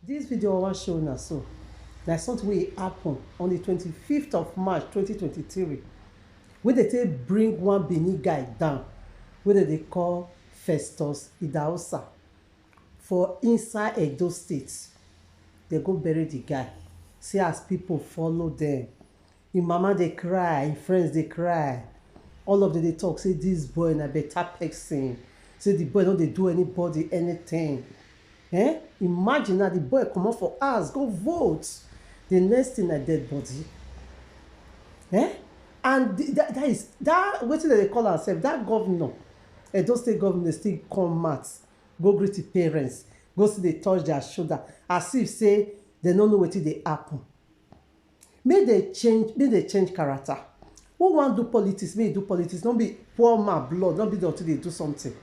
This video I wan show una so na something wey happen on the 25th of March 2023 wey dey take bring one Benin guy down wey dem dey call Festus Idahosa for inside Edo State. Dem go bury the guy. See as people follow dem. Im mama dey cry, im friends dey cry. All of them dey talk say this boy na better person. Say the boy no dey do anybody anything. Imagine now the boy comot for house go vote. The next thing na dead body. And that wetin dem dey call am sef, that governor, Edo State governor still come out go greet the parents, go still dey touch their shoulder as if say dem no know wetin dey happen. Make dem change character. Who wan do politics, make e do politics. No be poor man blood, no be the until dey do something.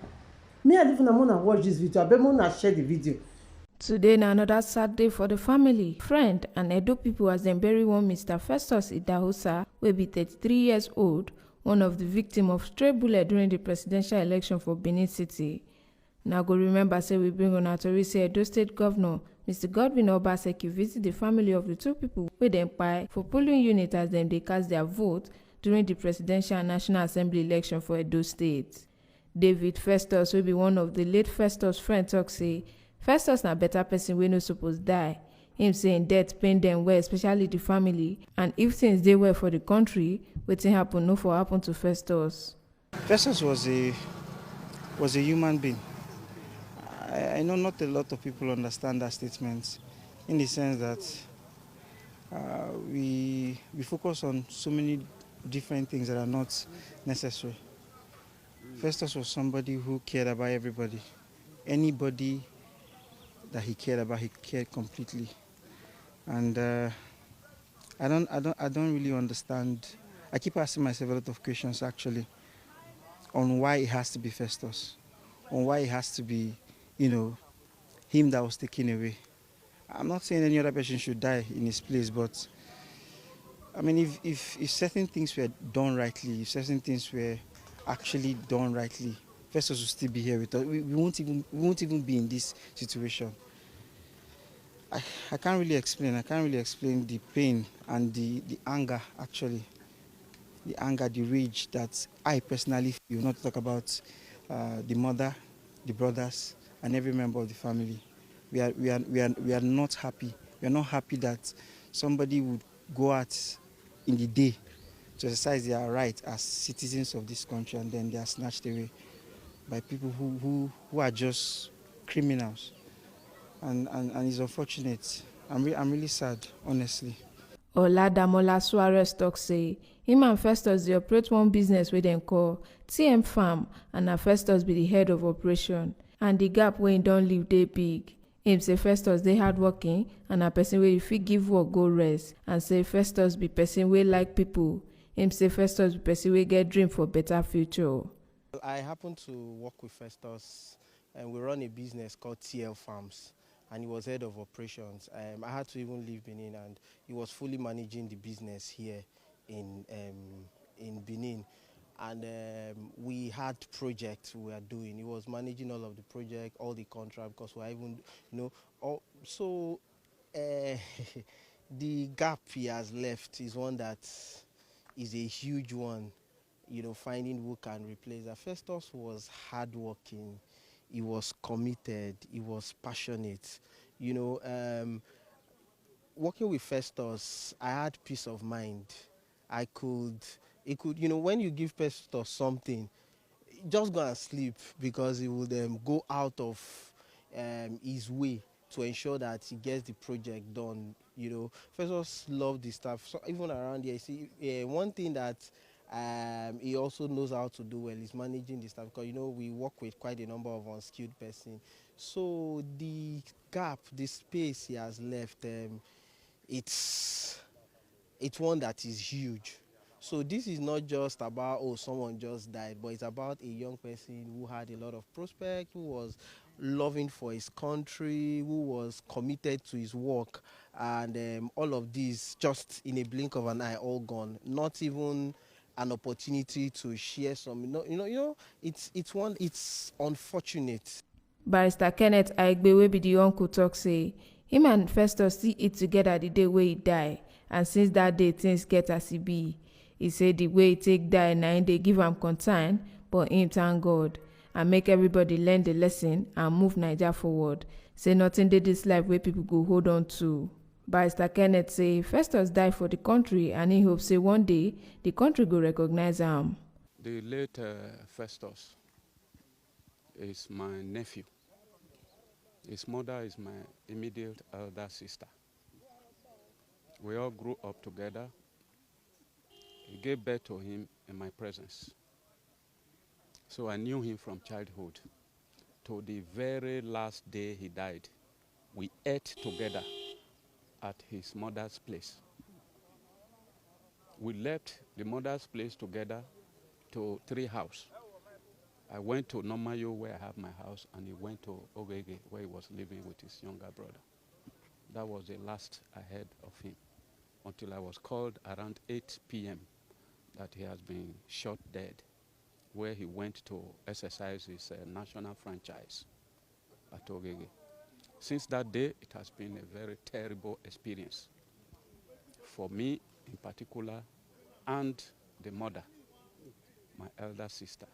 Me and even una watch this video, abeg make una share the video. Today na another sad day for the family, friend and Edo people as dem bury one Mr. Festus Idahosa wey be 33 years old, one of the victims of stray bullet during the presidential election for Benin City. Now go remember say we bring una tori say Edo State Governor Mr. Godwin Obaseki visit the family of the two people wey dem kpai for polling unit as dem dey cast their vote during the presidential and national assembly election for Edo State. David Festus wey be one of the late Festus friend talk say Festus na better person wey no suppose die. Him say im death pain dem well, especially the family, and if things dey well for the country, wetin happen no for happen to Festus. Festus was a human being. I know not a lot of people understand that statement, in the sense that we focus on so many different things that are not necessary. Festus was somebody who cared about everybody. Anybody that he cared about, he cared completely. And I don't really understand. I keep asking myself a lot of questions actually on why it has to be Festus, on why it has to be, him that was taken away. I'm not saying any other person should die in his place, but I mean, if certain things were done rightly, if certain things were actually done rightly, Festus will still be here with us. We won't even be in this situation. I can't really explain. I can't really explain the pain and the anger, actually. The anger, the rage that I personally feel, not to talk about the mother, the brothers, and every member of the family. We are not happy. We are not happy that somebody would go out in the day to exercise their right as citizens of this country, and then they are snatched away by people who are just criminals. And it's unfortunate. I'm really sad, honestly. Oladamola Suarez talk say him and Festus dey operate one business wey dem call TM Farm, and na Festus be the head of operation, and the gap wey im don leave dey big. Him say Festus dey hardworking and na person wey you fit give work go rest, and say Festus be person wey like people. Him say Festus be person wey get dream for better future. I happen to work with Festus, and we run a business called TL Farms, and he was head of operations. I had to even leave Benin, and he was fully managing the business here in Benin. And we had projects we were doing. He was managing all of the project, all the contract, because we are even, so the gap he has left is one that is a huge one. Finding who can replace that. Festus was hardworking, he was committed, he was passionate. Working with Festus, I had peace of mind. When you give Festus something, just go and sleep, because he would go out of his way to ensure that he gets the project done. Festus loved the staff. So even around here, see, one thing that he also knows how to do well is managing the staff, because we work with quite a number of unskilled persons. So the gap, the space he has left, it's one that is huge. So this is not just about, someone just died, but it's about a young person who had a lot of prospect, who was loving for his country, who was committed to his work, and all of these just in a blink of an eye, all gone. Not even an opportunity to share some. It's unfortunate. Barrister Kenneth Aigbe wey be the uncle talk say Him and Festus still eat together the day wey he die, and since that day things get as e be. He say the way he take die na him dey give am concern, but him thank God and make everybody learn the lesson and move Naija forward. Say nothing dey this life wey people go hold on to. Barrister Kenneth say Festus die for the country and he hope say one day the country go recognize am. The late Festus is my nephew. His mother is my immediate elder sister. We all grew up together. He gave birth to him in my presence. So I knew him from childhood to the very last day he died. We ate together at his mother's place. We left the mother's place together to Three House. I went to Nomayo where I have my house, and he went to Ogege where he was living with his younger brother. That was the last I heard of him until I was called around 8 p.m. that he has been shot dead, where he went to exercise his national franchise at Ogege. Since that day, it has been a very terrible experience for me in particular and the mother, my elder sister.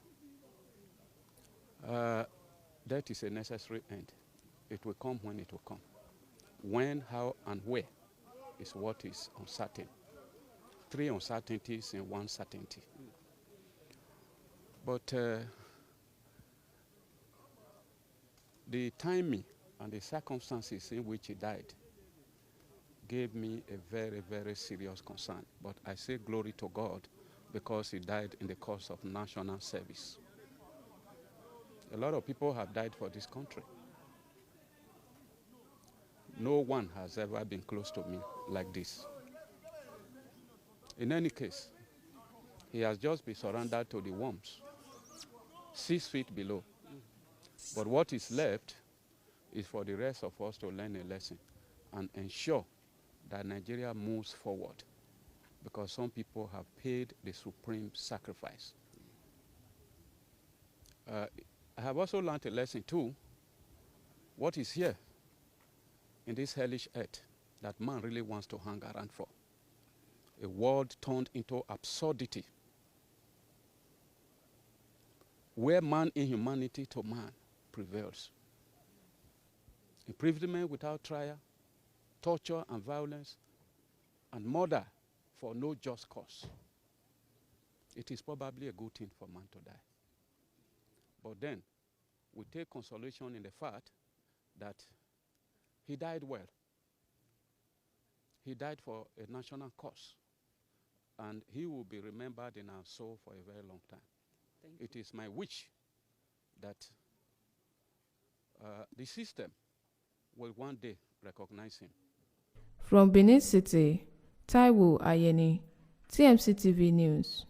That is a necessary end. It will come when it will come. When, how, and where is what is uncertain. 3 uncertainties in 1 certainty. But the timing and the circumstances in which he died gave me a very, very serious concern. But I say glory to God because he died in the course of national service. A lot of people have died for this country. No one has ever been close to me like this. In any case, he has just been surrendered to the worms, 6 feet below. But what is left is for the rest of us to learn a lesson and ensure that Nigeria moves forward, because some people have paid the supreme sacrifice. I have also learned a lesson too. What is here in this hellish earth that man really wants to hang around for? A world turned into absurdity, where man inhumanity to man prevails. Imprisonment without trial, torture and violence, and murder for no just cause. It is probably a good thing for man to die. But then, we take consolation in the fact that he died well. He died for a national cause, and he will be remembered in our soul for a very long time. It is my wish that the system will one day recognize him. From Benin City, Taiwo Ayeni, TMC TV News.